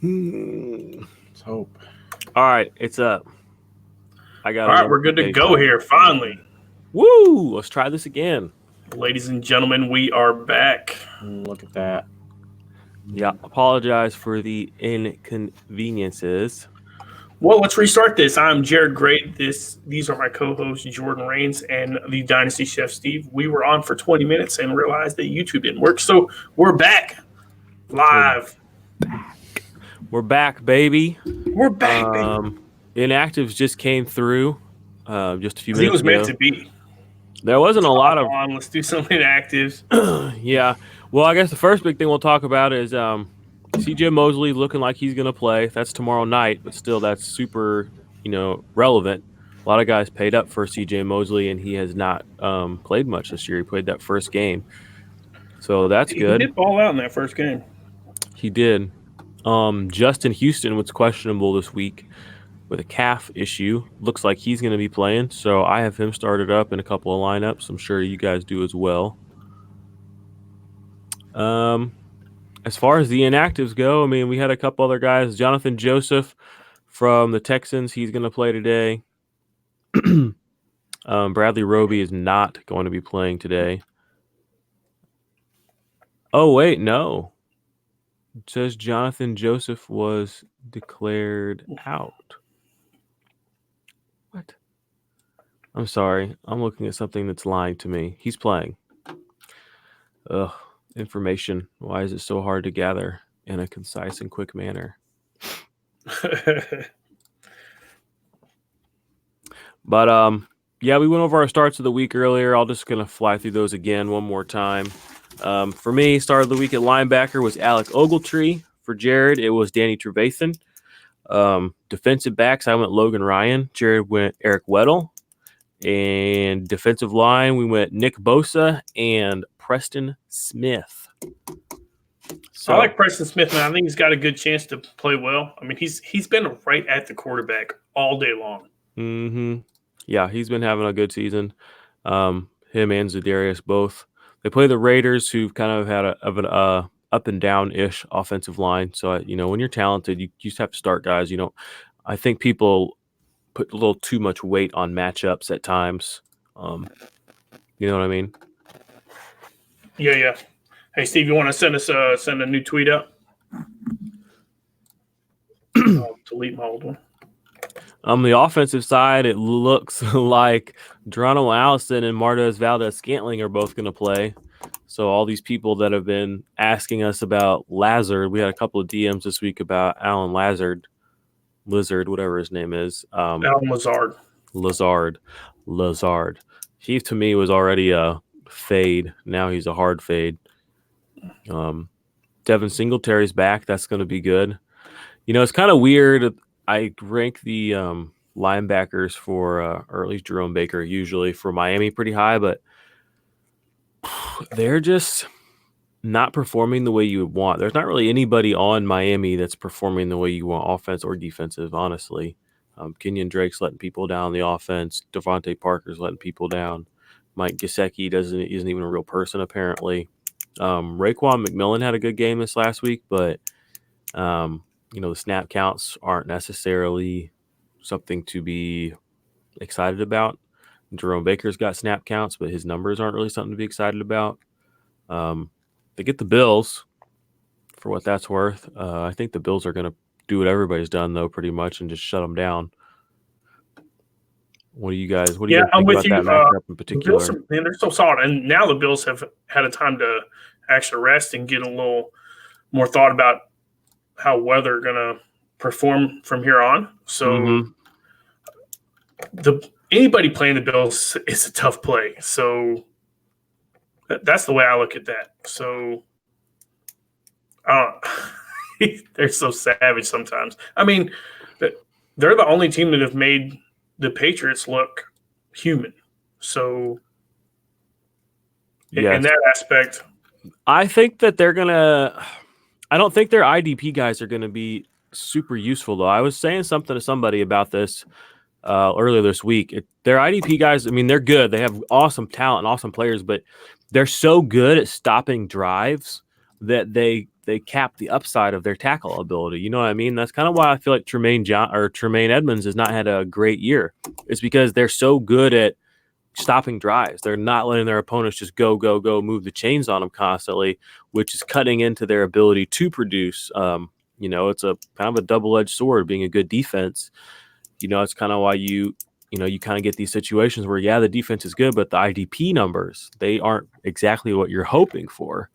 Let's hope. All right, it's up. I got. All right, we're good to go here. Finally, woo! Let's try this again, ladies and gentlemen. We are back. Look at that. Yeah, apologize for the inconveniences. Well, let's restart this. I'm Jared Gray. These are my co-hosts Jordan Rains and the Dynasty Chef Steve. We were on for 20 minutes and realized that YouTube didn't work, so we're back live. We're back, baby. We're back, baby. Inactives just came through just a few minutes ago. It was meant to be. There wasn't a lot of. Let's do some inactives. Yeah. Well, I guess the first big thing we'll talk about is CJ Mosley looking like he's going to play. That's tomorrow night, but still that's super, relevant. A lot of guys paid up for CJ Mosley, and he has not played much this year. He played that first game. So that's good. He did ball out in that first game. He did. Justin Houston was questionable this week with a calf issue. Looks like he's going to be playing. So I have him started up in a couple of lineups. I'm sure you guys do as well. As far as the inactives go, I mean, we had a couple other guys. Jonathan Joseph from the Texans, he's going to play today. Bradley Roby is not going to be playing today. Oh, wait, no. It says Jonathan Joseph was declared out. What? I'm sorry. I'm looking at something that's lying to me. He's playing. Ugh. Information. Why is it so hard to gather in a concise and quick manner? But yeah, we went over our starts of the week earlier. I'll just gonna fly through those again one more time. For me, start of the week at linebacker was Alec Ogletree. For Jared, it was Danny Trevathan. Defensive backs, I went Logan Ryan. Jared went Eric Weddle. And defensive line, we went Nick Bosa and Preston Smith. So I like Preston Smith, man. I think he's got a good chance to play well. I mean, he's been right at the quarterback all day long. Mm-hmm. Yeah, he's been having a good season. Him and Za'Darius both. They play the Raiders, who've kind of had an up and down-ish offensive line. So, when you're talented, you just have to start guys. I think people put a little too much weight on matchups at times. You know what I mean? Yeah. Hey, Steve, you want to send a new tweet out? I'll delete my old one. On the offensive side, it looks like Geronimo Allison and Martez Valdez-Scantling are both going to play. So all these people that have been asking us about Lazard, we had a couple of DMs this week about Alan Lizard, whatever his name is. Alan Lazard. He, to me, was already a fade. Now he's a hard fade. Devin Singletary's back. That's going to be good. It's kind of weird. I rank the linebackers for, or at least Jerome Baker, usually for Miami pretty high, but they're just not performing the way you would want. There's not really anybody on Miami that's performing the way you want, offense or defensive, honestly. Kenyon Drake's letting people down on the offense. Devontae Parker's letting people down. Mike Gesicki isn't even a real person, apparently. Raekwon McMillan had a good game this last week, but the snap counts aren't necessarily something to be excited about. Jerome Baker's got snap counts, but his numbers aren't really something to be excited about. They get the Bills, for what that's worth. I think the Bills are going to do what everybody's done, though, pretty much, and just shut them down. What do you guys think about that matchup in particular? The Bills they're so solid. And now the Bills have had a time to actually rest and get a little more thought about how well they're going to perform from here on. So anybody playing the Bills is a tough play. So that's the way I look at that. So they're so savage sometimes. I mean, they're the only team that have made the Patriots look human. So in that aspect, I think that they're going to – I don't think their IDP guys are going to be super useful, though. I was saying something to somebody about this earlier this week. Their IDP guys, I mean, they're good. They have awesome talent and awesome players, but they're so good at stopping drives that they cap the upside of their tackle ability. You know what I mean? That's kind of why I feel like Tremaine Edmonds has not had a great year. It's because they're so good at stopping drives. They're not letting their opponents just go, move the chains on them constantly, which is cutting into their ability to produce. It's a kind of a double-edged sword being a good defense. It's kind of why you kind of get these situations where, the defense is good, but the IDP numbers, they aren't exactly what you're hoping for.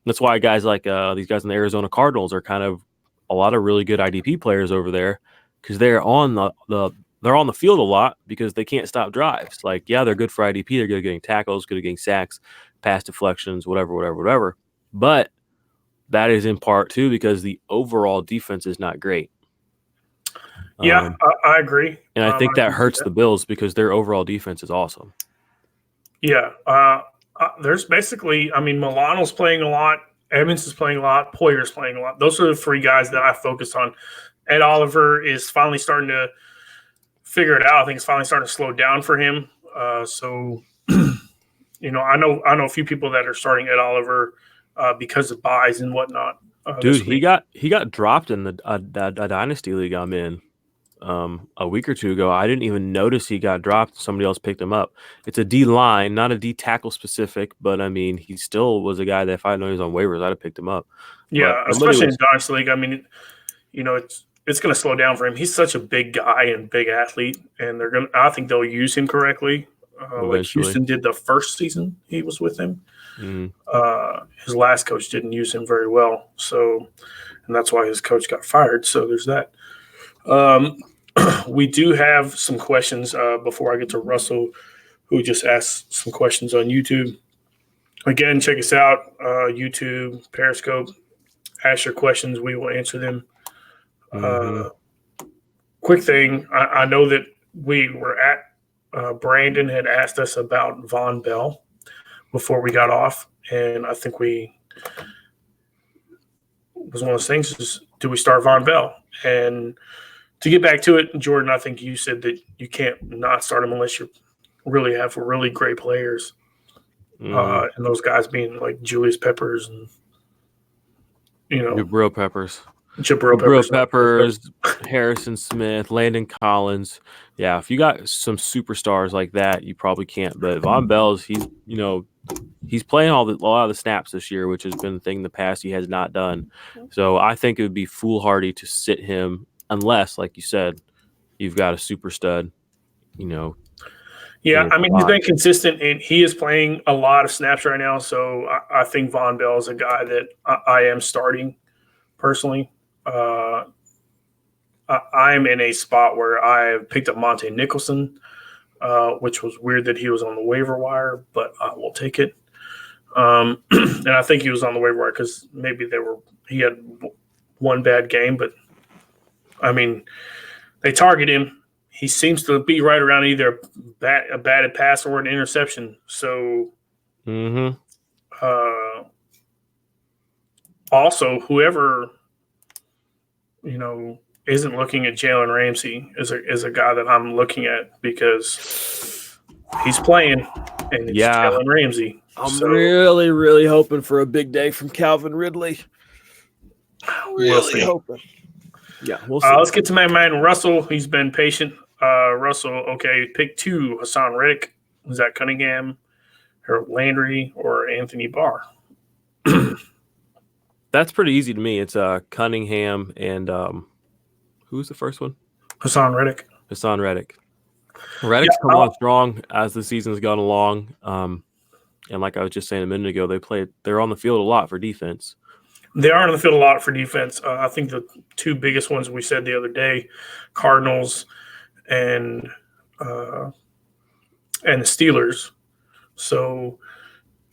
That's why guys like these guys in the Arizona Cardinals are kind of a lot of really good IDP players over there, because they're on they're on the field a lot because they can't stop drives. Like, they're good for IDP. They're good at getting tackles, good at getting sacks, pass deflections, whatever. But that is in part too because the overall defense is not great. Yeah, I agree. And I think that hurts the Bills because their overall defense is awesome. Yeah. There's basically, Milano's playing a lot. Evans is playing a lot. Poyer's playing a lot. Those are the three guys that I focused on. Ed Oliver is finally starting to figure it out. I think it's finally starting to slow down for him. So, I know a few people that are starting Ed Oliver because of buys and whatnot. Dude, he got dropped in the dynasty league I'm in a week or two ago. I didn't even notice he got dropped. Somebody else picked him up. It's a D line, not a D tackle specific, but he still was a guy that if I know he was on waivers, I'd have picked him up. Yeah, especially in dynasty league. It's going to slow down for him. He's such a big guy and big athlete, and I think they'll use him correctly. Like Houston did the first season he was with him. Mm-hmm. His last coach didn't use him very well, and that's why his coach got fired. So there's that. We do have some questions before I get to Russell, who just asked some questions on YouTube. Again, check us out, YouTube, Periscope. Ask your questions. We will answer them. Quick thing. I know that we were at Brandon had asked us about Von Bell before we got off, and I think was one of those things is, do we start Von Bell? And to get back to it, Jordan, I think you said that you can't not start him unless you really have really great players. And those guys being like Julius Peppers and Jabril Peppers, Harrison Smith, Landon Collins. Yeah, if you got some superstars like that, you probably can't. But Von Bell's, he's playing a lot of the snaps this year, which has been the thing in the past he has not done. So I think it would be foolhardy to sit him unless, like you said, you've got a super stud. Yeah, he's been consistent, and he is playing a lot of snaps right now. So I think Von Bell is a guy that I am starting personally. I am in a spot where I picked up Monte Nicholson, which was weird that he was on the waiver wire, but I will take it. And I think he was on the waiver wire because maybe he had one bad game, but they target him. He seems to be right around either a batted pass or an interception. So, also, whoever isn't looking at Jalen Ramsey is a guy that I'm looking at because he's playing, and it's Jalen Ramsey. I'm really, really hoping for a big day from Calvin Ridley. Really hoping. Yeah, we'll see. Let's get to my man Russell. He's been patient. Russell, okay, pick 2: Hassan Reddick, Zach Cunningham, Harold Landry, or Anthony Barr. That's pretty easy to me. It's Cunningham and who's the first one? Hassan Reddick. Reddick's come on strong as the season's gone along. And like I was just saying a minute ago, they're on the field a lot for defense. They are on the field a lot for defense. I think the two biggest ones we said the other day, Cardinals and the Steelers. So,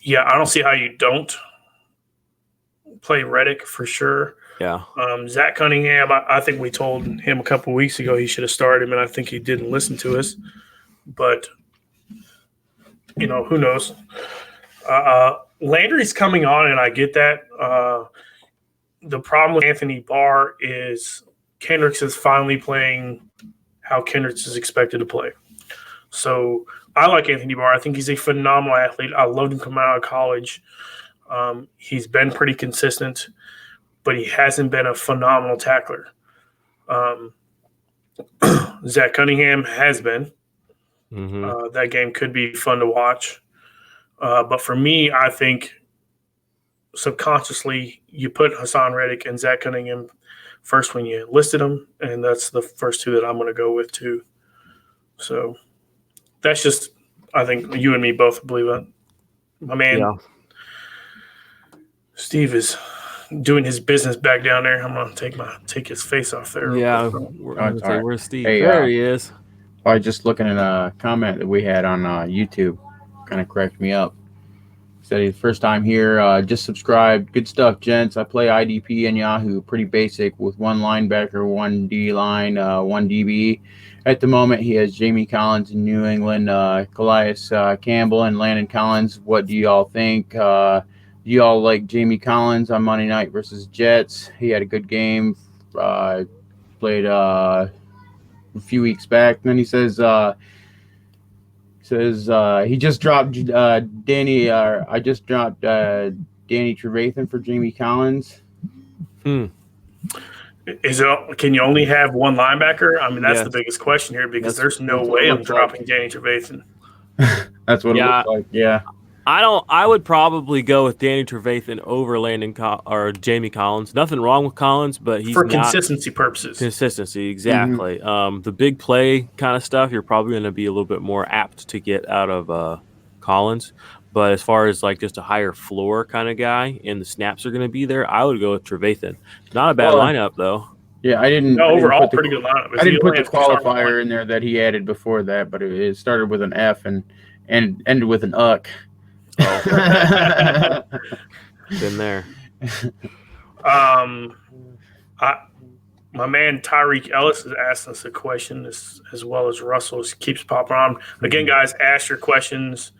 I don't see how you don't play Reddick for sure. Yeah. Zach Cunningham, I think we told him a couple weeks ago he should have started him, and I think he didn't listen to us. But, who knows? Landry's coming on, and I get that. The problem with Anthony Barr is Kendricks is finally playing how Kendricks is expected to play. So I like Anthony Barr. I think he's a phenomenal athlete. I loved him coming out of college. He's been pretty consistent, but he hasn't been a phenomenal tackler. Zach Cunningham has been. That game could be fun to watch. But for me, I think subconsciously you put Hassan Reddick and Zach Cunningham first when you listed them, and that's the first two that I'm going to go with too. So that's just, I think you and me both believe that. My man, Steve is doing his business back down there. I'm going to take his face off there. Yeah, where's Steve? Hey, there he is. I was just looking at a comment that we had on YouTube. Kind of cracked me up. Said he's first time here. Just subscribed. Good stuff, gents. I play IDP and Yahoo. Pretty basic with one linebacker, one D line, one DB. At the moment, he has Jamie Collins in New England, Calais Campbell, and Landon Collins. What do y'all think? Do y'all like Jamie Collins on Monday night versus Jets? He had a good game. Played a few weeks back. And then he says he just dropped Danny. I just dropped Danny Trevathan for Jamie Collins. Is it? Can you only have one linebacker? I mean, that's the biggest question here because there's no way I'm dropping Danny Trevathan. That's what it looks like. Yeah. I would probably go with Danny Trevathan over or Jamie Collins. Nothing wrong with Collins, but he's for consistency purposes. Consistency, exactly. The big play kind of stuff, you're probably going to be a little bit more apt to get out of Collins. But as far as like just a higher floor kind of guy, and the snaps are going to be there, I would go with Trevathan. Not a bad lineup though. Yeah, I didn't. No, overall, pretty good lineup. I didn't put the qualifier in there that he added before that, but it started with an F and ended with an UCK. Oh. Been there. My man Tyreek Ellis is asking us a question as well as Russell keeps popping on. Again, guys, ask your questions.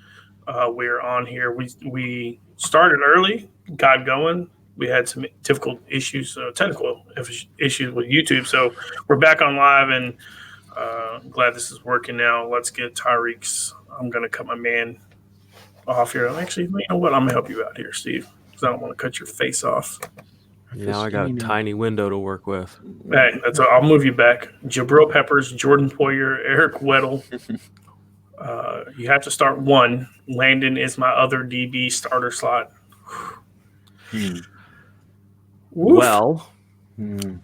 We're on here. We started early, got going. We had some technical issues with YouTube, so we're back on live, and I'm glad this is working now. Let's get Tyreek's. I'm going to cut my man off here. Actually, you know what? I'm going to help you out here, Steve, because I don't want to cut your face off. Now I got a tiny window to work with. Hey, I'll move you back. Jabril Peppers, Jordan Poyer, Eric Weddle. You have to start one. Landon is my other DB starter slot. Well,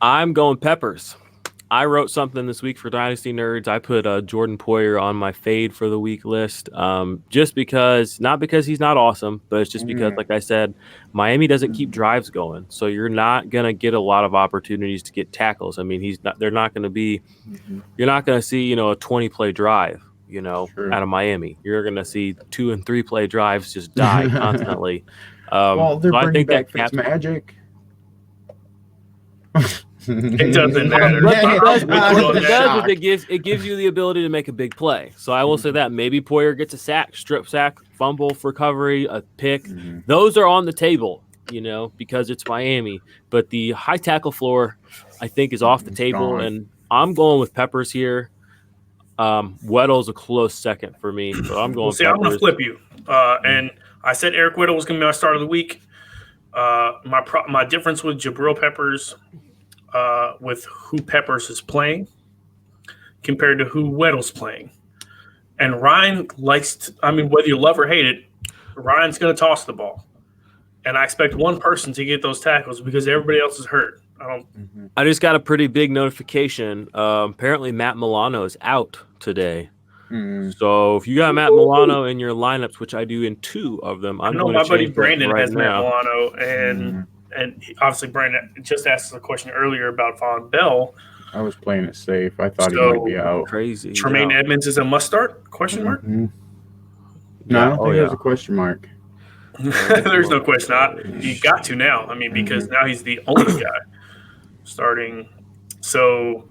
I'm going Peppers. I wrote something this week for Dynasty Nerds. I put Jordan Poyer on my fade for the week list, just because, not because he's not awesome, but it's just because, like I said, Miami doesn't keep drives going, so you're not gonna get a lot of opportunities to get tackles. I mean, they're not gonna be. You're not gonna see a 20-play drive, out of Miami. You're gonna see 2 and 3 play drives just die constantly. Well, they're bringing back Fitzmagic. It doesn't matter. It gives you the ability to make a big play. So I will say that maybe Poyer gets a sack, strip sack, fumble recovery, a pick. Those are on the table, because it's Miami. But the high tackle floor, I think, is off the table, and I'm going with Peppers here. Weddle's a close second for me, so I'm going. I'm going to flip you. And I said Eric Weddle was going to be my start of the week. My difference with Jabril Peppers. With who Peppers is playing compared to who Weddle's playing. And Ryan likes whether you love or hate it, Ryan's going to toss the ball. And I expect one person to get those tackles because everybody else is hurt. I just got a pretty big notification. Apparently Matt Milano is out today. So if you got Matt Milano in your lineups, which I do in 2 of them, I'm going to change my buddy Brandon right has now. Matt Milano, and obviously Brandon just asked us a question earlier about Von Bell. I was playing it safe. I thought he might be out. Crazy. Tremaine Edmonds is a must start? Question mark? No, I don't think there's a question mark. There's no question. You got to now. Because now he's the only guy starting. So,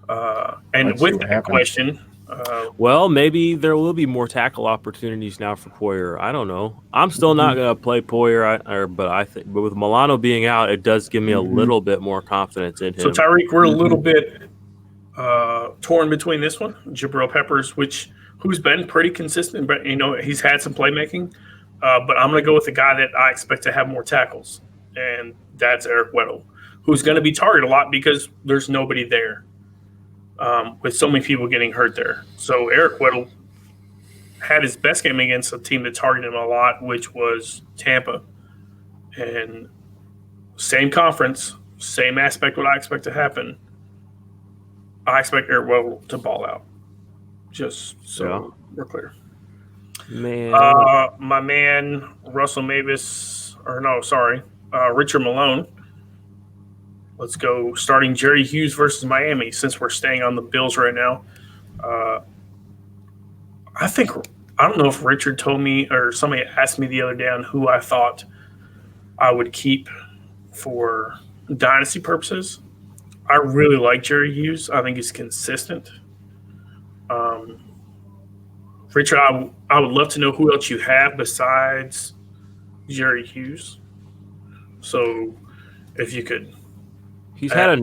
and with that question. Well, maybe there will be more tackle opportunities now for Poyer. I don't know. I'm still not going to play Poyer, but with Milano being out, it does give me a little bit more confidence in him. So Tyreek, we're a little bit torn between this one, Jabril Peppers, who's been pretty consistent, but he's had some playmaking. but I'm going to go with the guy that I expect to have more tackles, and that's Eric Weddle, who's going to be targeted a lot because there's nobody there, with so many people getting hurt there. So Eric Weddle had his best game against a team that targeted him a lot, which was Tampa. And same conference, same aspect what I expect to happen. I expect Eric Weddle to ball out. Just so we're clear. Man. My man, Russell Mavis, Richard Malone. Let's go starting Jerry Hughes versus Miami since we're staying on the Bills right now. I don't know if Richard told me or somebody asked me the other day on who I thought I would keep for dynasty purposes. I really like Jerry Hughes. I think he's consistent. Richard, I would love to know who else you have besides Jerry Hughes. So if you could. He's had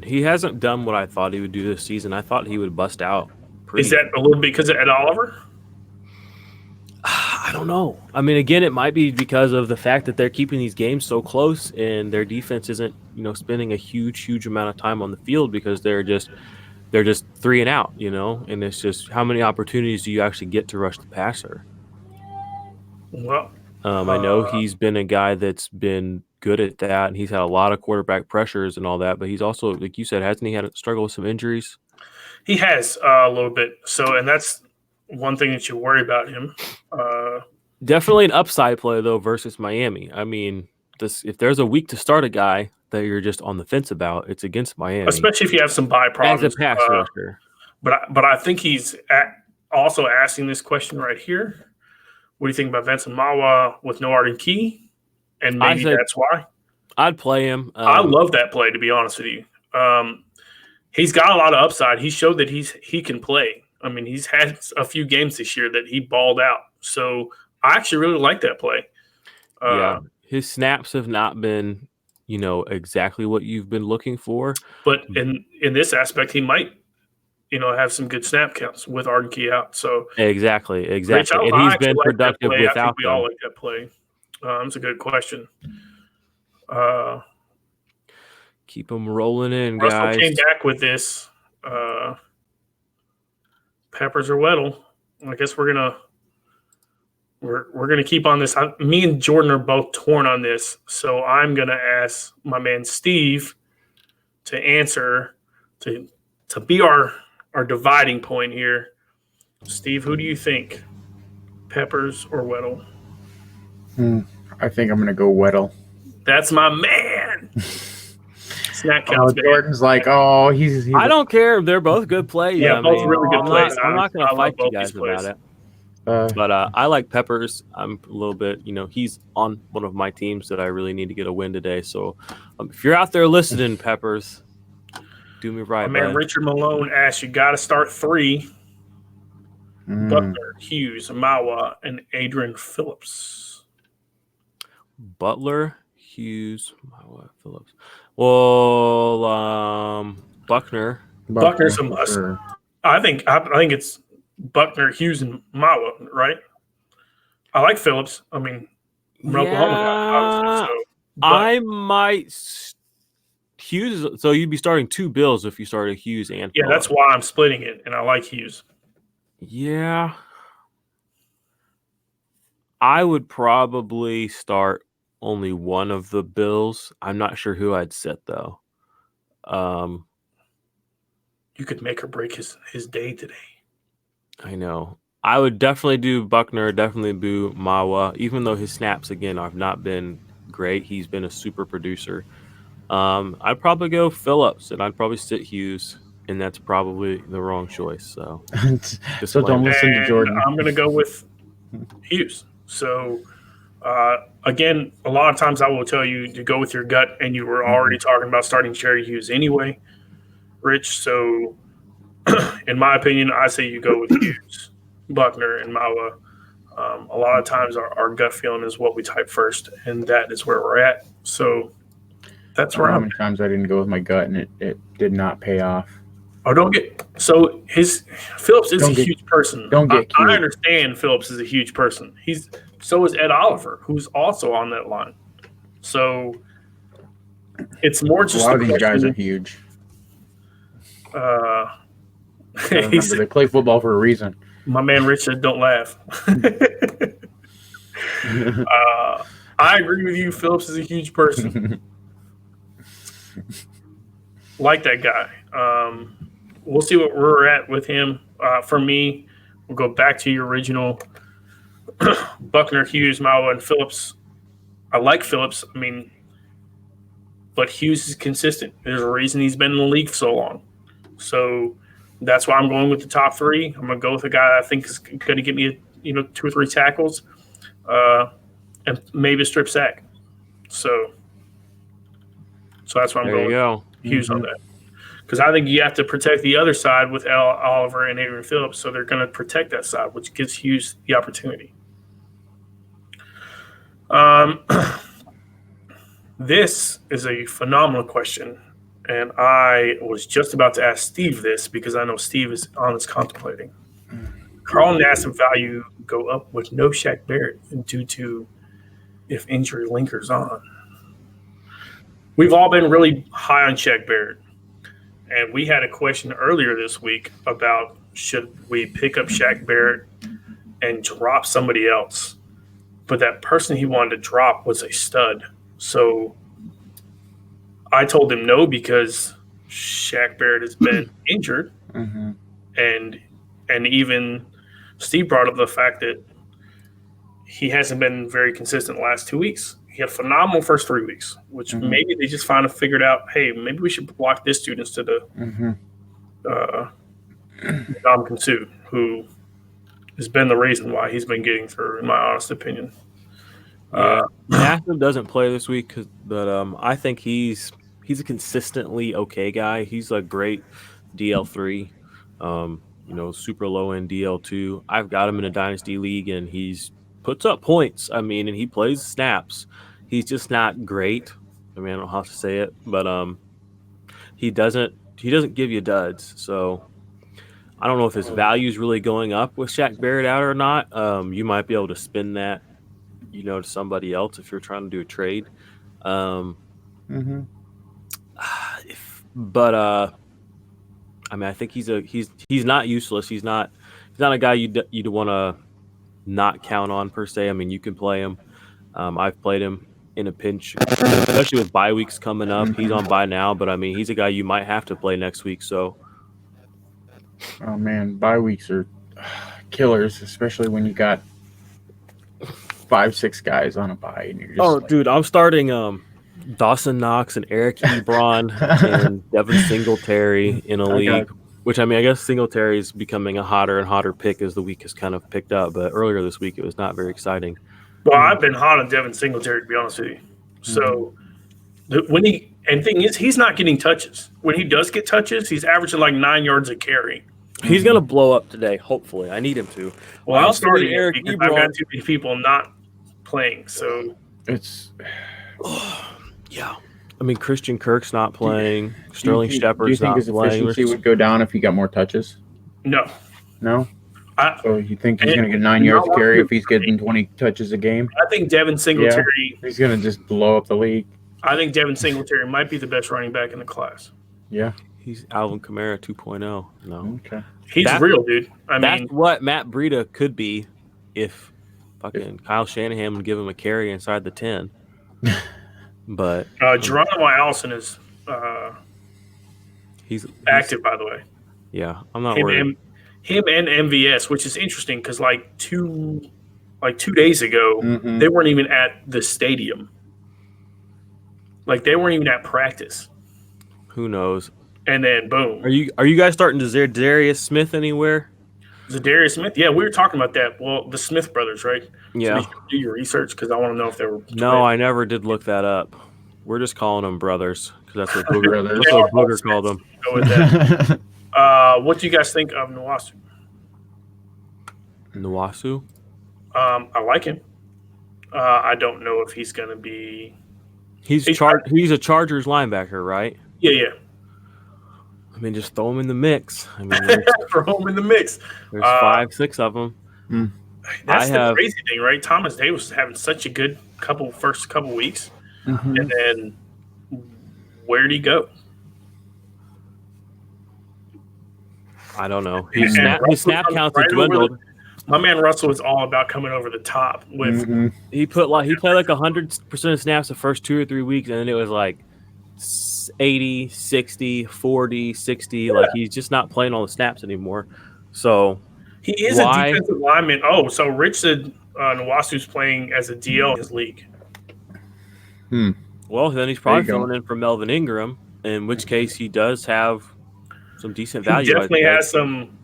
he hasn't done what I thought he would do this season. I thought he would bust out. Is that a little bit because of Ed Oliver? I don't know. I mean, again, it might be because of the fact that they're keeping these games so close and their defense isn't, spending a huge amount of time on the field because they're just 3 and out, and it's just how many opportunities do you actually get to rush the passer? Well, I know he's been a guy that's been good at that, and he's had a lot of quarterback pressures and all that, but he's also, like you said, hasn't he had a struggle with some injuries? He has a little bit. So, and that's one thing that you worry about him. Definitely an upside play, though, versus Miami. I mean, if there's a week to start a guy that you're just on the fence about, it's against Miami. Especially if you have some bye problems. As a pass rusher. But I think he's also asking this question right here. What do you think about Vincent Mawa with no Arden Key? And maybe that's why. I'd play him. I love that play, to be honest with you. He's got a lot of upside. He showed that he can play. I mean, he's had a few games this year that he balled out. So I actually really like that play. Yeah, his snaps have not been, exactly what you've been looking for. But in this aspect, he might, have some good snap counts with Arden Key out. So exactly, Rich, and he's been productive without I think we all like that play. That's a good question. Keep them rolling in, Russell guys. came back with this. Peppers or Weddle. I guess we're gonna keep on this. Me and Jordan are both torn on this, so I'm gonna ask my man Steve to answer to be our dividing point here. Steve, who do you think, Peppers or Weddle? I think I'm gonna go Weddle. That's my man. Snack counts, Jordan's like, he's I don't care. They're both good plays. Yeah, both really good plays. I'm not going to fight you both guys these plays. about it. But I like Peppers. I'm a little bit, he's on one of my teams that I really need to get a win today. So if you're out there listening, Peppers, do me right, my man bud. Richard Malone asks, you got to start 3. Butler, Hughes, Mawa, and Adrian Phillips. Butler, Hughes, Mawa, Phillips. Well, Buckner. Buckner's a must. Sure. I think it's Buckner, Hughes, and Mawa, right? I like Phillips. I mean, I'm an Oklahoma guy, obviously. So, I might Hughes. So you'd be starting 2 Bills if you started Hughes and yeah, Phillips. that's why I'm splitting it, and I like Hughes. Yeah, I would probably start only one of the Bills. I'm not sure who I'd sit though. You could make or break his day today. I know. I would definitely do Buckner, definitely do Mawa, even though his snaps again have not been great. He's been a super producer. I'd probably go Phillips, and I'd probably sit Hughes, and that's probably the wrong choice. So, so don't listen to Jordan. I'm going to go with Hughes. So, again, a lot of times I will tell you to go with your gut, and you were already talking about starting Jerry Hughes anyway, Rich. So, in my opinion, I say you go with Hughes, Buckner, and Mawa. A lot of times our gut feeling is what we type first, and that is where we're at. So that's where how many times I didn't go with my gut, and it did not pay off. Oh, Phillips is a huge person. Don't get cute. I understand Phillips is a huge person. So is Ed Oliver, who's also on that line. So it's more A just lot of these guys are question. huge. Uh, Gotta he remember, said, they play football for a reason. my man Rich said, "Don't laugh." I agree with you. Phillips is a huge person. Like that guy. We'll see what we're at with him. For me, we'll go back to your original Buckner, Hughes, Mawa, and Phillips. I like Phillips. I mean, but Hughes is consistent. There's a reason he's been in the league for so long. So that's why I'm going with the top three. I'm going to go with a guy I think is going to get me, 2 or 3 tackles, and maybe a strip sack. So that's why I'm There going you with go. Hughes on that. Because I think you have to protect the other side with Oliver and Adrian Phillips, so they're going to protect that side, which gives Hughes the opportunity. This is a phenomenal question, and I was just about to ask Steve this because I know Steve is on this contemplating. Carl Nassib value go up with no Shaq Barrett due to if injury lingers on. We've all been really high on Shaq Barrett. And we had a question earlier this week about should we pick up Shaq Barrett and drop somebody else. But that person he wanted to drop was a stud. So I told him no because Shaq Barrett has been injured. Mm-hmm. And even Steve brought up the fact that he hasn't been very consistent the last 2 weeks. He had a phenomenal first 3 weeks, which maybe they just finally figured out, hey, maybe we should block this dude instead of Dom Kinsu, who has been the reason why he's been getting through, in my honest opinion. Nassib doesn't play this week, but I think he's a consistently okay guy. He's a great DL3, super low end DL2. I've got him in a dynasty league, and he's puts up points. I mean, and he plays snaps. He's just not great. I mean, I don't know how to say it, but he doesn't give you duds. So I don't know if his value is really going up with Shaq Barrett out or not. You might be able to spin that, to somebody else if you're trying to do a trade. I mean, I think he's not useless. He's not a guy you'd want to not count on per se. I mean, you can play him. I've played him in a pinch, especially with bye weeks coming up. He's on bye now, but I mean, he's a guy you might have to play next week. So, oh man, bye weeks are killers, especially when you got 5-6 guys on a bye, and you're just dude, I'm starting Dawson Knox and Eric Ebron and Devin Singletary in a league. Which, I mean, I guess Singletary is becoming a hotter and hotter pick as the week has kind of picked up. But earlier this week, it was not very exciting. Well, I've been hot on Devin Singletary, to be honest with you. So thing is, he's not getting touches. When he does get touches, he's averaging like 9 yards a carry. He's going to blow up today, hopefully. I need him to. Well, I'm starting Eric because I've got too many people not playing. So it's yeah. I mean, Christian Kirk's not playing. Sterling Shepard's not playing. Do you think his efficiency would go down if he got more touches? No. So you think he's going to get 9 yards a carry if he's getting 20 touches a game? I think Devin Singletary. He's going to just blow up the league. I think Devin Singletary might be the best running back in the class. Yeah. He's Alvin Kamara 2.0. No. Okay. He's real, dude. That's what Matt Breida could be if fucking Kyle Shanahan would give him a carry inside the 10. But Geronimo Allison is he's active, by the way. Yeah, I'm not worried. Him and MVS, which is interesting because like 2 days ago, they weren't even at the stadium. Like they weren't even at practice. Who knows? And then boom. Are you guys starting to Zadarius Smith anywhere? Zadarius Smith? Yeah, we were talking about that. Well, the Smith brothers, right? Yeah. So do your research because I want to know if they were. No, I never did look that up. We're just calling them brothers because that's what Booger called them. Go with that. What do you guys think of Nwasu? Nwasu? I like him. I don't know if he's going to be. He's a Chargers linebacker, right? Yeah. I mean, just throw him in the mix. I mean, throw him in the mix. There's 5, 6 of them. That's the crazy thing, right? Thomas Davis is having such a good first couple weeks, and then where'd he go? I don't know. His snap counts have dwindled. My man Russell is all about coming over the top with. He played like 100% of snaps the first 2 or 3 weeks, and then it was like 80, 60, 40, 60. Yeah. Like he's just not playing all the snaps anymore. So he is a defensive lineman. Oh, so Rich said Nwasu's playing as a DL in his league. Well, then he's probably filling in for Melvin Ingram, in which case he does have some decent value. He definitely has some.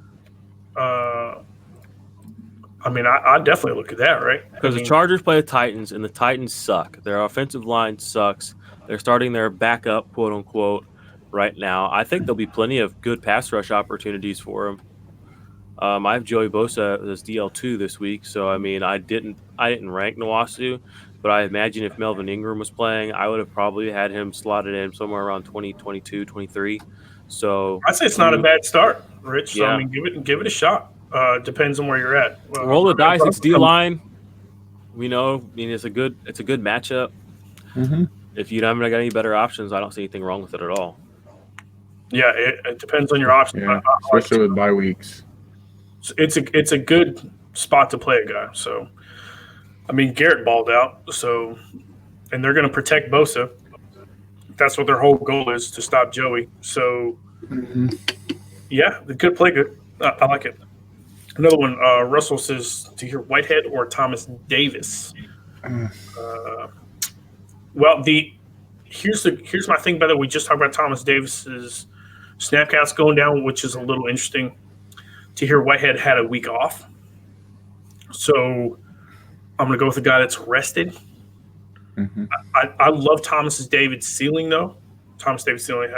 I definitely look at that, right? Because the Chargers play the Titans, and the Titans suck. Their offensive line sucks. They're starting their backup, quote unquote, right now. I think there'll be plenty of good pass rush opportunities for him. I have Joey Bosa as DL2 this week, so I didn't rank Nwasu, but I imagine if Melvin Ingram was playing, I would have probably had him slotted in somewhere around 20, 22, 23. So I'd say it's not a bad start, Rich. So, give it a shot. Depends on where you're at. Roll the dice. It's D-line. We know. It's a good matchup. If you haven't got any better options, I don't see anything wrong with it at all. Yeah, it depends on your options. Yeah, especially with bye weeks. It's a good spot to play a guy. So, Garrett balled out. So, and they're going to protect Bosa. That's what their whole goal is, to stop Joey. So, yeah, the good play good. I like it. Another one, Russell says, to hear Whitehead or Thomas Davis. Here's my thing. By the way, we just talked about Thomas Davis's snap counts going down, which is a little interesting. To hear Whitehead had a week off, so I'm going to go with a guy that's rested. I love Thomas David's ceiling, though. Thomas Davis' ceiling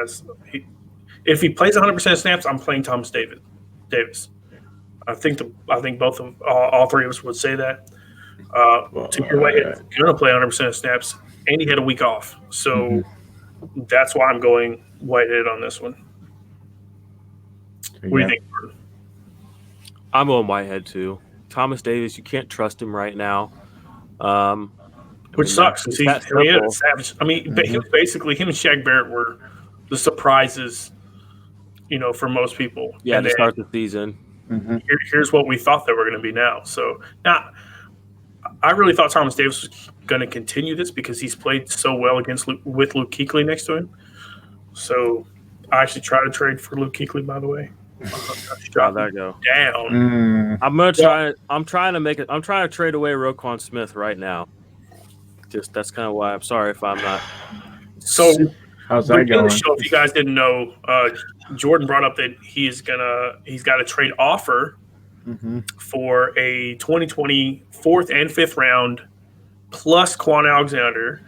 if he plays 100% of snaps, I'm playing Thomas Davis. I think both of all three of us would say that. To hear Whitehead is going to play 100% of snaps, and he had a week off, so that's why I'm going Whitehead on this one. What do you think, Jordan? I'm going Whitehead too. Thomas Davis, you can't trust him right now. Which sucks. He had a savage. Basically, him and Shaq Barrett were the surprises, for most people. Yeah, to start the season. Here's what we thought they were going to be now. So now, I really thought Thomas Davis was going to continue this because he's played so well with Luke Kuechly next to him. So I actually tried to trade for Luke Kuechly, by the way. How'd that go? Down. I'm trying to trade away Roquan Smith right now. That's kind of why I'm sorry if I'm not. So how's that going? Show, if you guys didn't know, Jordan brought up that he's got a trade offer for a 2020 4th and 5th round plus Quan Alexander,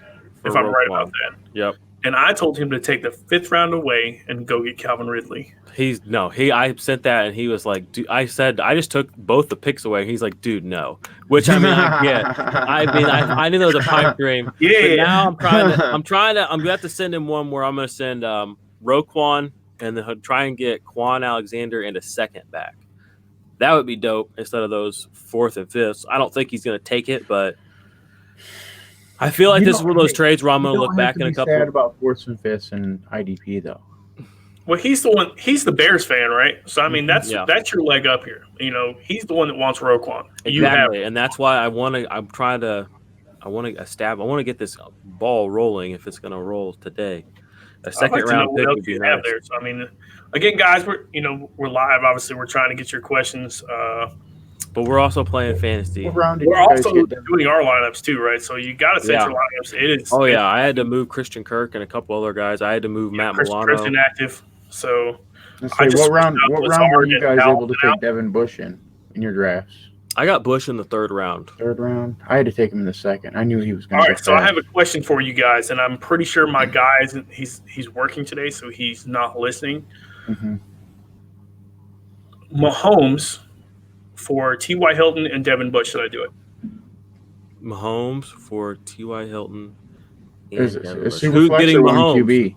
if I'm right about that. Yep. And I told him to take the 5th round away and go get Calvin Ridley. I sent that and he was like, dude, I said, I just took both the picks away. He's like, dude, no. Which I get. I knew there was a pipe dream. Yeah. But now I'm going to have to send him one where I'm going to send Roquan and then try and get Quan Alexander and a second back. That would be dope instead of those 4th and 5ths. I don't think he's going to take it, but I feel like this is one of those trades where I'm going to look back in a couple. Sad about 4th and 5th and IDP though. Well, he's the Bears fan, right? So that's your leg up here. He's the one that wants Roquan. Exactly, and that's why I want to get this ball rolling if it's going to roll today. A second round pick would be nice. There. So again, guys, we're live. Obviously, we're trying to get your questions. But we're also playing fantasy. We're also doing our lineups too, right? So you got to set your lineups. It is. Oh yeah, I had to move Christian Kirk and a couple other guys. I had to move Matt Milano. Christian active. So what round were you guys able to take Devin Bush in your drafts? I got Bush in the 3rd round. 3rd round? I had to take him in the 2nd. I knew he was going to. All right, so I have a question for you guys, and I'm pretty sure my guy isn't. He's working today, so he's not listening. Mahomes for T.Y. Hilton and Devin Bush. Should I do it? Mahomes for T.Y. Hilton. Who's getting Mahomes? QB?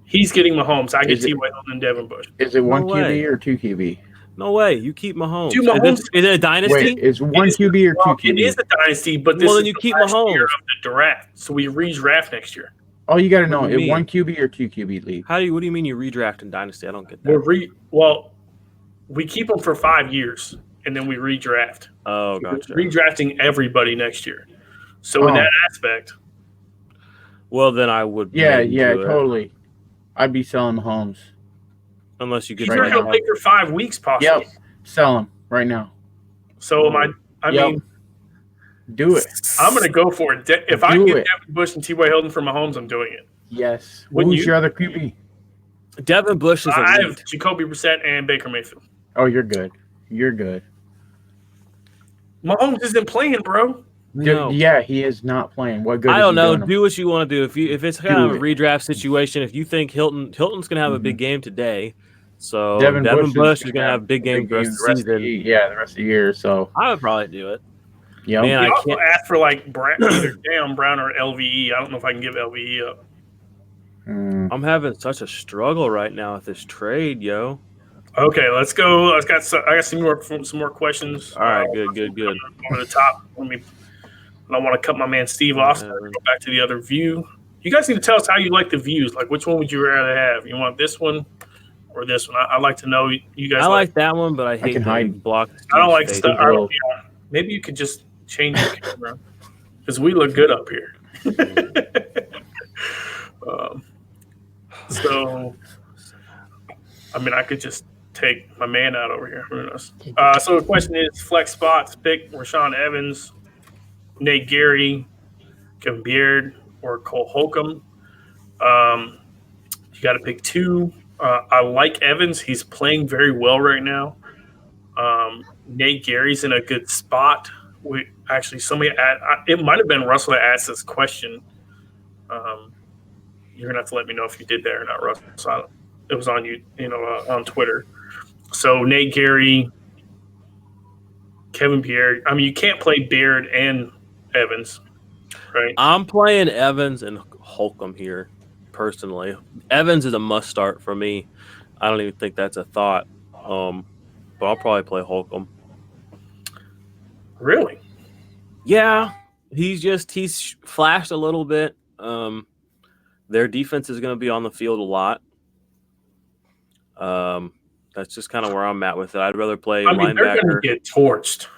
He's getting Mahomes. I get T.Y. Hilton and Devin Bush. Is it one QB or 2 QB? No way. You keep Mahomes. Do Mahomes- Is it a dynasty? Wait, is one QB or two QB? It is a dynasty, but this Well, is then you the keep last year Mahomes. of the draft, so we redraft next year. All you got to know What do you is one mean? QB or two QB league. What do you mean you redraft in dynasty? I don't get that. We keep them for 5 years, and then we redraft. Oh, gotcha. We're redrafting everybody next year. So in that aspect, well, then I would. Yeah, maybe do it. totally. I'd be selling Mahomes. Unless you get you're Right going to now. play for 5 weeks, possibly. Yep, sell him right now. So I Yep. mean, Do it. I'm going to go for it. If I Do can get it. Devin Bush and T.Y. Hilton for Mahomes, I'm doing it. Yes. Wouldn't Who's you? your other QB? Devin Bush is I have elite. Jacoby Brissett and Baker Mayfield. Oh, you're good. You're good. Mahomes isn't playing, bro. No. Yeah, he is not playing. What good? I is don't he know. doing him? Do what you want to do. If it's kind Do of a it. redraft situation, if you think Hilton's going to have a big game today, so Devin Bush Bush is going to have a big game the rest of the season. The rest of the year. So I would probably do it. yeah, Man, He I also can't. asked for like either Deion Brown or LVE. I don't know if I can give LVE up. I'm having such a struggle right now with this trade, yo. Okay, let's go. I got some more questions. All right, good. Over the top. I don't want to cut my man Steve off. So go back to the other view. You guys need to tell us how you like the views. Like, which one would you rather have? You want this one or this one? I'd like to know. You guys. I like that one, but I hate can that hide. you blocked. I don't like Steve's stuff. face. Maybe you could just change your camera because we look good up here. So, I mean, I could just take my man out over here. Who knows? So the question is: flex spots, pick Rashaan Evans, Nate Gary, Kevin Beard, or Cole Holcomb. You got to pick two. I like Evans; he's playing very well right now. Nate Gary's in a good spot. It might have been Russell that asked this question. You're gonna have to let me know if you did that or not, Russell. It was on on Twitter. So Nate Gary, Kevin Beard. I mean, you can't play Beard and Evans, right? I'm playing Evans and Holcomb here, personally. Evans is a must start for me. I don't even think that's a thought. But I'll probably play Holcomb. Really? Yeah, he's flashed a little bit. Their defense is going to be on the field a lot. That's just kind of where I'm at with it. I'd rather play a linebacker. They're going to get torched.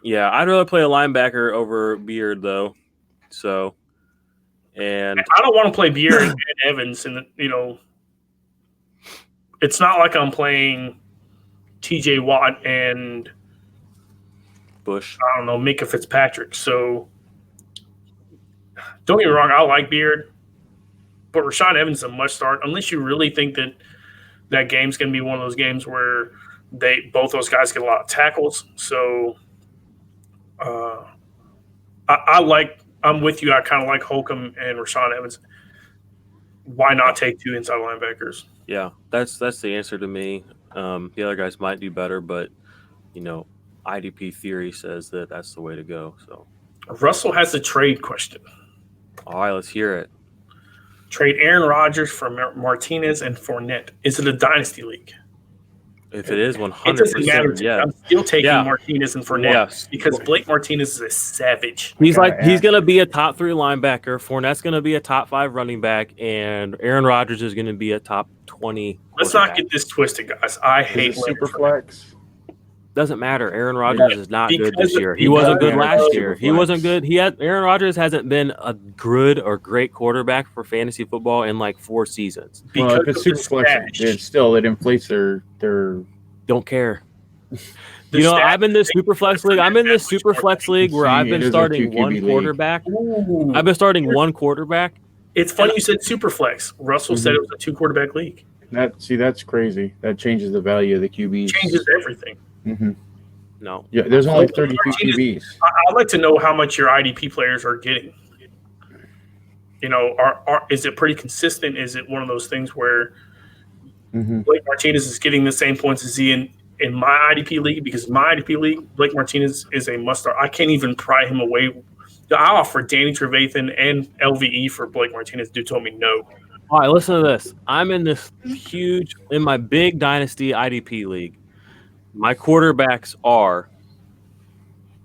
Yeah, I'd rather play a linebacker over Beard, though. So, and I don't want to play Beard and Evans, and it's not like I'm playing T.J. Watt and Bush. I don't know, Minka Fitzpatrick. So don't get me wrong, I like Beard, but Rashaan Evans is a must start unless you really think that game's going to be one of those games where both those guys get a lot of tackles. So I'm with you. I kind of like Holcomb and Rashaan Evans. Why not take two inside linebackers? Yeah, that's the answer to me. The other guys might do better, but IDP theory says that that's the way to go. So Russell has a trade question. All right, let's hear it. Trade Aaron Rodgers for Martinez and Fournette. Is it a dynasty league? If it is, 100%, It doesn't matter. yeah. I'm still taking Martinez and Fournette because Blake Martinez is a savage. He's going to be a top 3 linebacker. Fournette's going to be a top 5 running back, and Aaron Rodgers is going to be a top 20. Let's not get this twisted, guys. I hate super flex. Doesn't matter. Aaron Rodgers is not good this year. He because wasn't good of last year. He wasn't good. Aaron Rodgers hasn't been a good or great quarterback for fantasy football in like 4 seasons. Well, if it's super flex, it inflates their. Don't care. I'm in this super flex league. I'm in this super flex league where I've been starting one quarterback. I've been starting one quarterback. It's funny you said super flex. Russell said it was a 2 quarterback league. That's crazy. That changes the value of the QBs. Changes everything. Mm-hmm. No. Yeah, there's only 32 QBs. I'd like to know how much your IDP players are getting. Is it pretty consistent? Is it one of those things where Blake Martinez is getting the same points as he in my IDP league? Because my IDP league, Blake Martinez is a must-start. I can't even pry him away. I offer Danny Trevathan and LVE for Blake Martinez. Dude told me no. All right, listen to this. I'm in this in my big dynasty IDP league. My quarterbacks are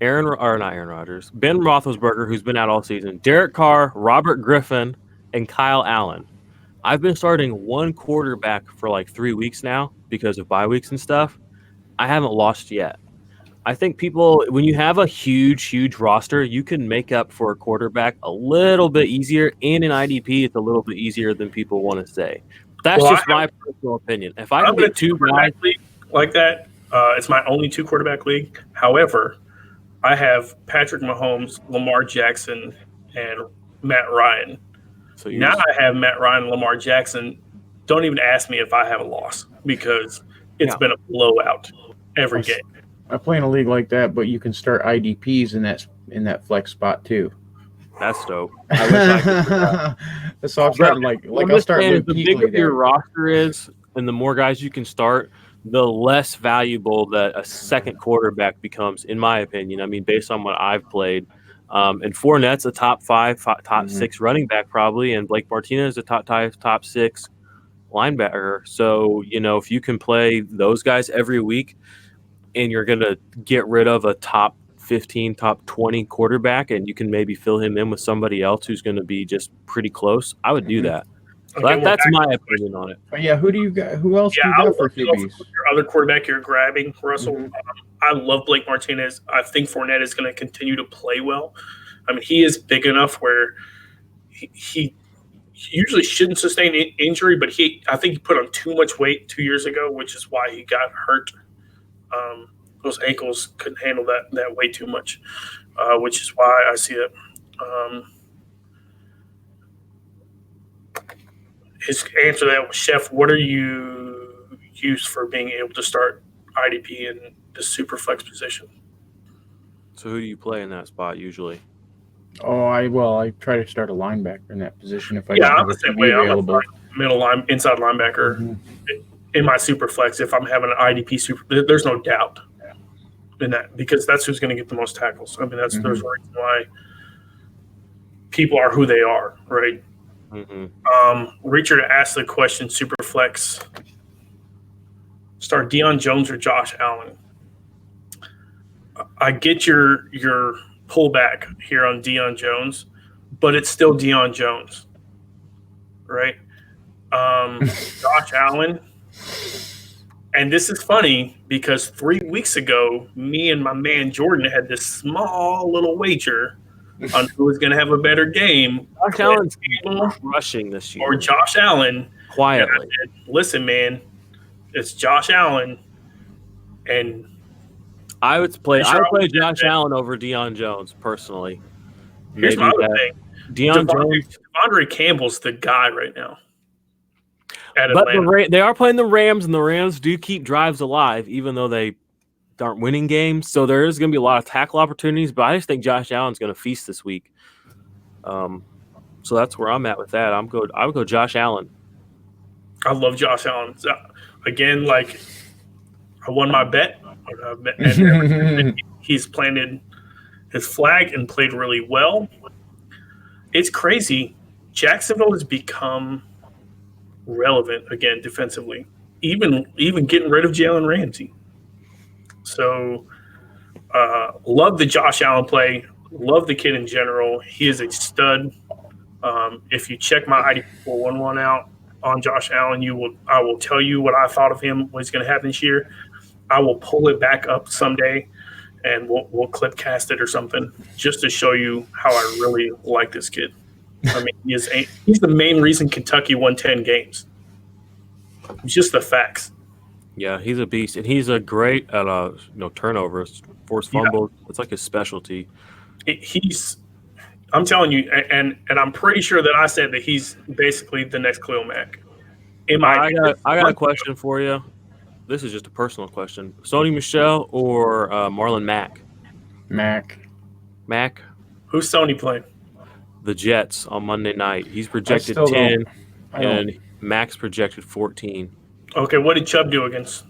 not Aaron Rodgers, Ben Roethlisberger, who's been out all season, Derek Carr, Robert Griffin, and Kyle Allen. I've been starting one quarterback for like 3 weeks now because of bye weeks and stuff. I haven't lost yet. I think people, when you have a huge roster, you can make up for a quarterback a little bit easier. And in IDP, it's a little bit easier than people want to say. That's just my personal opinion. If I can get two guys like that, it's my only 2 quarterback league. However, I have Patrick Mahomes, Lamar Jackson, and Matt Ryan. So now I have Matt Ryan and Lamar Jackson. Don't even ask me if I have a loss because it's been a blowout every game. I play in a league like that, but you can start IDPs in that flex spot too. That's dope. I wish I could do that. So I'm starting I'll start the bigger your roster is, and the more guys you can start, the less valuable that a second quarterback becomes, in my opinion. I mean, based on what I've played. And Fournette's a top 6 running back probably, and Blake Martinez a top 6 linebacker. So, if you can play those guys every week and you're going to get rid of a top 15, top 20 quarterback and you can maybe fill him in with somebody else who's going to be just pretty close, I would do that. So that's my opinion on it. But yeah, who else do you got for QBs? Your other quarterback you're grabbing, Russell. I love Blake Martinez. I think Fournette is going to continue to play well. I mean, he is big enough where he usually shouldn't sustain an injury, but I think he put on too much weight 2 years ago, which is why he got hurt. Those ankles couldn't handle that way too much, which is why I see it. His answer to that was, Chef, what are you used for being able to start IDP in the super flex position? So who do you play in that spot usually? I try to start a linebacker in that position if I I'm the same way. Available. I'm inside linebacker in my super flex. If I'm having an IDP super, there's no doubt in that because that's who's going to get the most tackles. I mean, there's a reason why people are who they are, right? Richard asked the question: super flex, start Deion Jones or Josh Allen. I get your pullback here on Deion Jones, but it's still Deion Jones, right? Josh Allen, and this is funny because 3 weeks ago, me and my man Jordan had this small little wager on who was going to have a better game. Josh Allen's rushing this year. Or Josh Allen. Quietly. Said, listen, man, it's Josh Allen. And I would play Josh Allen over Deion Jones, personally. Here's my other thing. Deion Jones. Devondre Campbell's the guy right now. But they are playing the Rams, and the Rams do keep drives alive, even though they aren't winning games. So there is going to be a lot of tackle opportunities, but I just think Josh Allen's going to feast this week. So that's where I'm at with that. I would go Josh Allen. I love Josh Allen. Again, I won my bet. And he's planted his flag and played really well. It's crazy. Jacksonville has become relevant again defensively, even getting rid of Jalen Ramsey. So love the Josh Allen play. Love the kid in general. He is a stud. If you check my ID 411 out on Josh Allen, I will tell you what I thought of him, what's going to happen this year. I will pull it back up someday, and we'll clip cast it or something just to show you how I really like this kid. I mean, he's the main reason Kentucky won 10 games. It's just the facts. Yeah, he's a beast, and he's a great at turnovers, forced fumbles. Yeah. It's like his specialty. I'm telling you, and I'm pretty sure that I said that he's basically the next Khalil Mack. I got a question for you. This is just a personal question. Sony Michel or Marlon Mack? Mack. Who's Sony playing? The Jets on Monday night. He's projected 10, and Mack's projected 14. Okay, what did Chubb do against?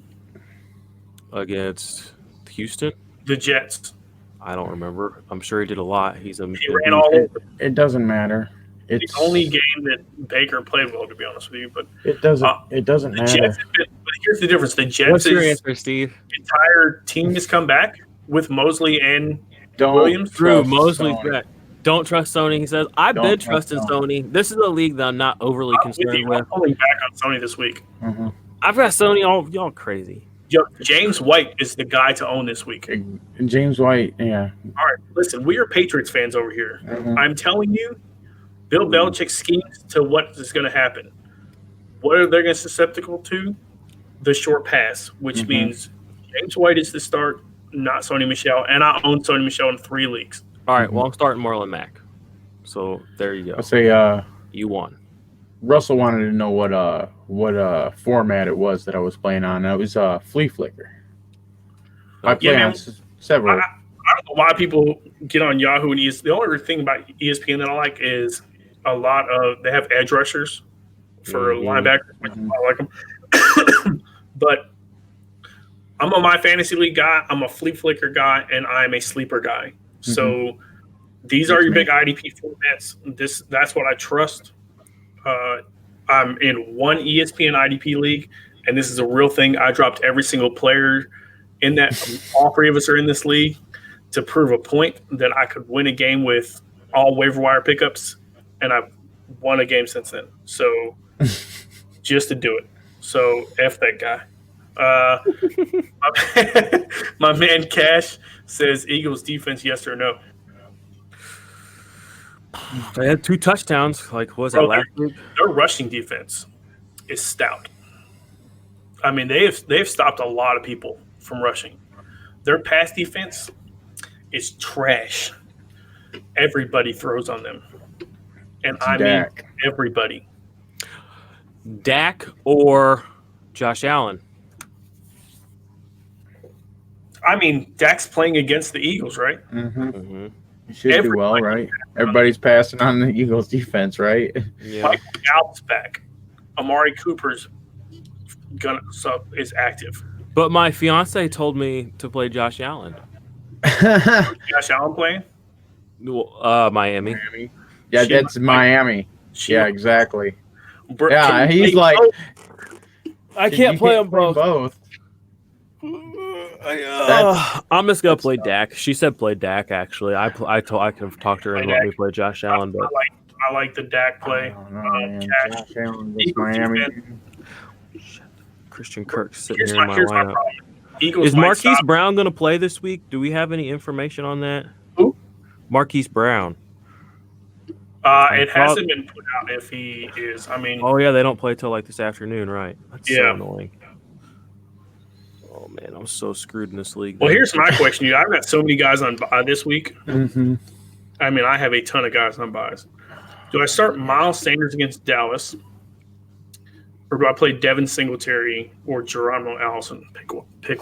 Against Houston? The Jets. I don't remember. I'm sure he did a lot. He ran all over. It doesn't matter. It's the only game that Baker played well, to be honest with you. But it doesn't matter. Jets have been, here's the difference. The Jets' What's your answer, Steve? entire team has come back with Mosley and Don't Williams. True, trust Mosley's Sony. back. Don't trust Sony. He says, I've been Don't trust trusting Sony. This is a league that I'm not overly I'm with concerned you. with. I'm pulling back on Sony this week. Mhm. I've got Sony. Y'all crazy. Yo, James White is the guy to own this week. And James White, yeah. All right, listen, we are Patriots fans over here. Mhm. I'm telling you, Bill Belichick schemes to what is going to happen. What are they going to susceptible to? The short pass, which means James White is the start, not Sony Michel, and I own Sony Michel in 3 leagues. All right, well, I'm starting Marlon Mack. So there you go. I say You won. Russell wanted to know what format it was that I was playing on. That was Flea Flicker. I play Yeah, on man. several. I don't know why people get on Yahoo and ESPN. The only thing about ESPN that I like is they have edge rushers for linebackers. Which I like them. But I'm a My Fantasy League guy. I'm a Flea Flicker guy, and I'm a sleeper guy. So these are your big IDP formats. That's what I trust. I'm in one ESPN IDP league, and this is a real thing. I dropped every single player in that. All 3 of us are in this league to prove a point that I could win a game with all waiver wire pickups, and I've won a game since then. So just to do it. So F that guy. My man Cash says Eagles defense, yes or no? They had 2 touchdowns. Like, what was that last week? Their rushing defense is stout. I mean, they've stopped a lot of people from rushing. Their pass defense is trash. Everybody throws on them. And I mean everybody. Dak or Josh Allen? I mean, Dak's playing against the Eagles, right? You should do well, right? Everybody's passing on the Eagles defense, right? Yeah. Michael Gallup's back. Amari Cooper's is active. But my fiance told me to play Josh Allen. Josh Allen playing? Miami. Yeah, that's Miami. Yeah, exactly. Yeah, he's play like, both? I can't play them play both. I'm just gonna play Dak. She said play Dak. Actually, I can talk to her and let me play Josh Allen. But I like the Dak play. Josh Allen against Miami. Christian Kirk sitting here in my lineup. Eagles Is Marquise Brown gonna play this week? Do we have any information on that? Who? Marquise Brown. It hasn't been put out if he is. I mean, oh yeah, they don't play till like this afternoon, right? That's so Yeah. annoying. Oh man, I'm so screwed in this league. well, here's my question to you. I've got so many guys on bye this week. Mm-hmm. I mean, I have a ton of guys on buys. Do I start Miles Sanders against Dallas, or do I play Devin Singletary or Geronimo Allison? Pick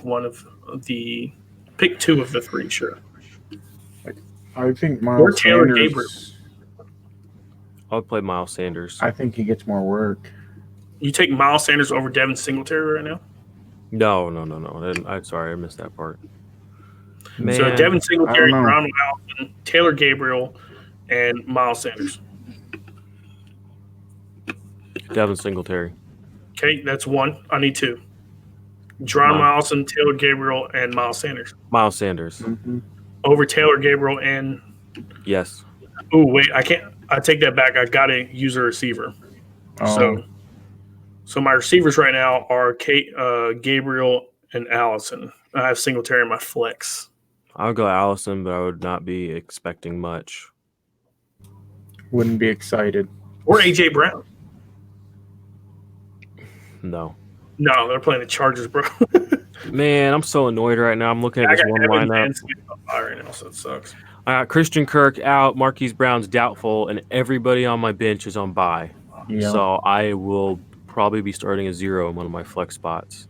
two of the 3. Sure. I think Or Miles Taylor Sanders. Gabriel. I would play Miles Sanders. I think he gets more work. You take Miles Sanders over Devin Singletary right now? No. I'm sorry, I missed that part. Man, So Devin Singletary, I don't know. Geronimo Allison, Taylor Gabriel, and Miles Sanders. Devin Singletary. Okay, that's 1. I need 2. Geronimo Allison, Taylor Gabriel, and Miles Sanders. Miles Sanders. Mm-hmm. Over Taylor Gabriel and Yes. oh wait, I can't. I take that back. I got to use a receiver. Oh. So my receivers right now are Gabriel and Allison. I have Singletary in my flex. I'll go Allison, but I would not be expecting much. Wouldn't be excited. Or AJ Brown. No. No, they're playing the Chargers, bro. Man, I'm so annoyed right now. I'm looking at I this got one Evan lineup. Van Smith on fire right now, so it sucks. I got Christian Kirk out, Marquise Brown's doubtful, and everybody on my bench is on bye. Yeah. So I will probably be starting a 0 in one of my flex spots,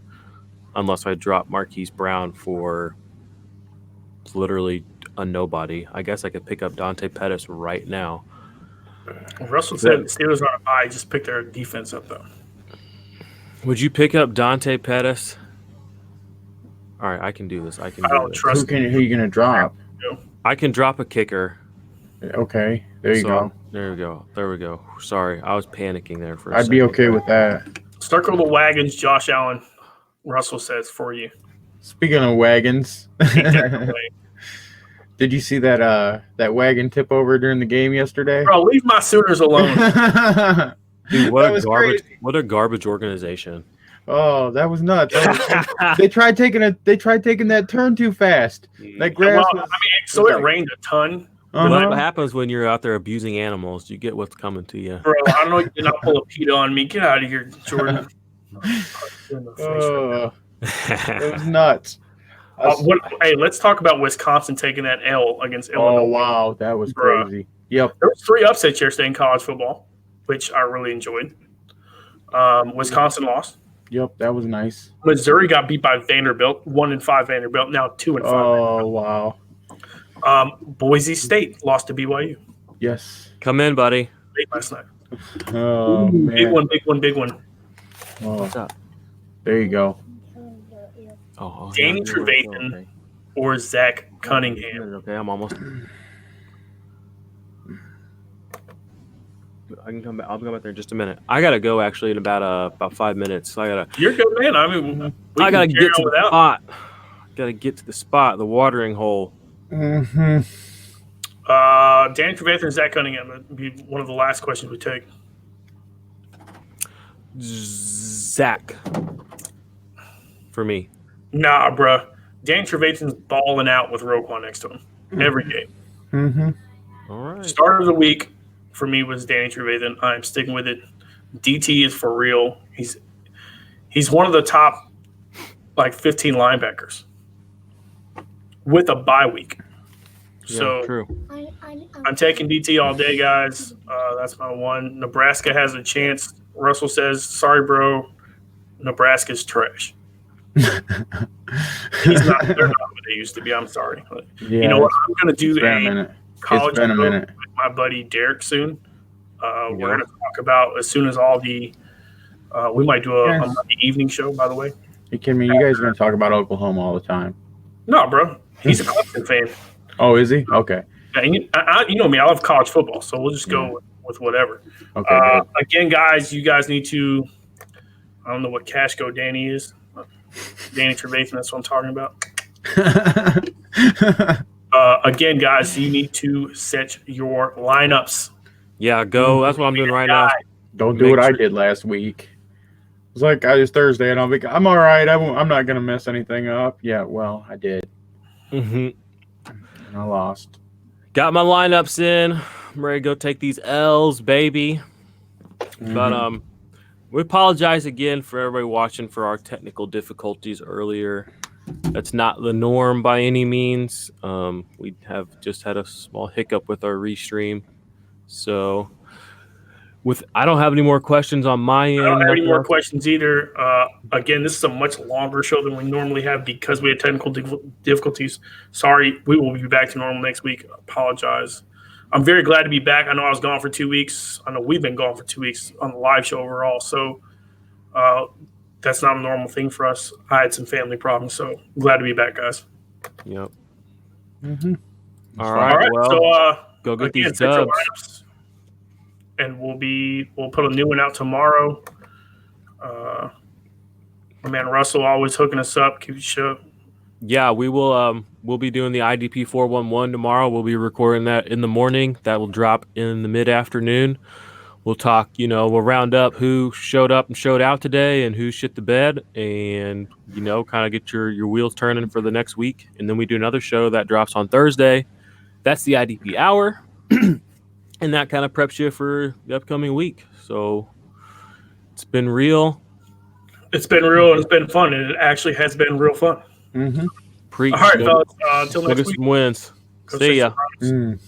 unless I drop Marquise Brown for literally a nobody. I guess I could pick up Dante Pettis right now. Russell said the Steelers are on a bye. Just pick their defense up, though. Would you pick up Dante Pettis? All right, I can do this. I I don't trust Who you gonna drop? I can drop a kicker. Okay, there you go. There we go. Sorry, I was panicking there for a I'd be second. okay with that. Circle the wagons, Josh Allen. Russell says for you. Speaking of wagons, Exactly. did you see that wagon tip over during the game yesterday? Bro, leave my Sooners alone. Dude, what That a was garbage! crazy. What a garbage organization. Oh, that was nuts. They tried taking that turn too fast. That grass Well, was. I mean, so it rained a ton. Well, that's Uh-huh. what happens when you're out there abusing animals. You get what's coming to you. Bro, I know you did not pull a PETA on me. Get out of here, Jordan. It was nuts. Hey, let's talk about Wisconsin taking that L against Oh Illinois. wow, that was Bruh. crazy. Yep. There was 3 upsets yesterday in college football, which I really enjoyed. Wisconsin lost. Yep, that was nice. Missouri got beat by Vanderbilt, 1-5 Vanderbilt, now 2-5. Oh wow. Boise State lost to BYU Yes. Come in, buddy. late last night. Oh man. Big one. Oh, What's up? there you go. Danny Trevathan or Zach Cunningham. Okay, I'm almost. I can come back. I'll come back there in just a minute. I gotta go actually in about 5 minutes. You're good, man. I mean, I gotta get to the spot. Gotta get to the spot, the watering hole. Mm-hmm. Danny Trevathan and Zach Cunningham would be one of the last questions we take. Zach, for me. Nah, bruh. Danny Trevathan's balling out with Roquan next to him every game. Mm-hmm. All right. Start of the week for me was Danny Trevathan. I'm sticking with it. DT is for real. He's one of the top 15 linebackers with a bye week. So true. I'm taking DT all day, guys. That's my one. Nebraska has a chance. Russell says, sorry, bro. Nebraska's trash. They're not what they used to be. I'm sorry. But Yeah, you know what? I'm going to do college It's been a minute. with my buddy Derek soon. We're going to talk about as soon as all the we might do a Monday evening show, by the way. You kidding me? You guys are going to talk about Oklahoma all the time. No, bro. He's a Clemson fan. Oh, is he? Okay. And you know me. I love college football, so we'll just go with whatever. Okay. Again, guys, you guys need to – I don't know what Cash Go Danny is. Danny Trevathan, that's what I'm talking about. Again, guys, you need to set your lineups. Yeah, go. That's what I'm doing right now. Don't do what I did last week. It was like I was Thursday, and I'm all right. I'm not going to mess anything up. Yeah, well, I did. Mm-hmm. And I lost. Got my lineups in. I'm ready to go take these L's, baby. Mm-hmm. But we apologize again for everybody watching for our technical difficulties earlier. That's not the norm by any means. We have just had a small hiccup with our restream. So I don't have any more questions on my end. I don't have any more questions either. Again, this is a much longer show than we normally have because we had technical difficulties. Sorry, we will be back to normal next week. I apologize. I'm very glad to be back. I know I was gone for 2 weeks. I know we've been gone for 2 weeks on the live show overall. So that's not a normal thing for us. I had some family problems, so glad to be back, guys. Yep. Mm-hmm. All right. Well, so go get again, these dubs. And we'll put a new one out tomorrow. My man Russell always hooking us up. Keep the show. Yeah, we will. We'll be doing the IDP 411 tomorrow. We'll be recording that in the morning. That will drop in the mid-afternoon. We'll talk. We'll round up who showed up and showed out today, and who shit the bed, and kind of get your wheels turning for the next week. And then we do another show that drops on Thursday. That's the IDP hour. And that kind of preps you for the upcoming week. So it's been real. It's been real and it's been fun. And it actually has been real fun. Mm-hmm. Preach. All right, fellas. Until next Get week. some wins. Go See ya. Sixers.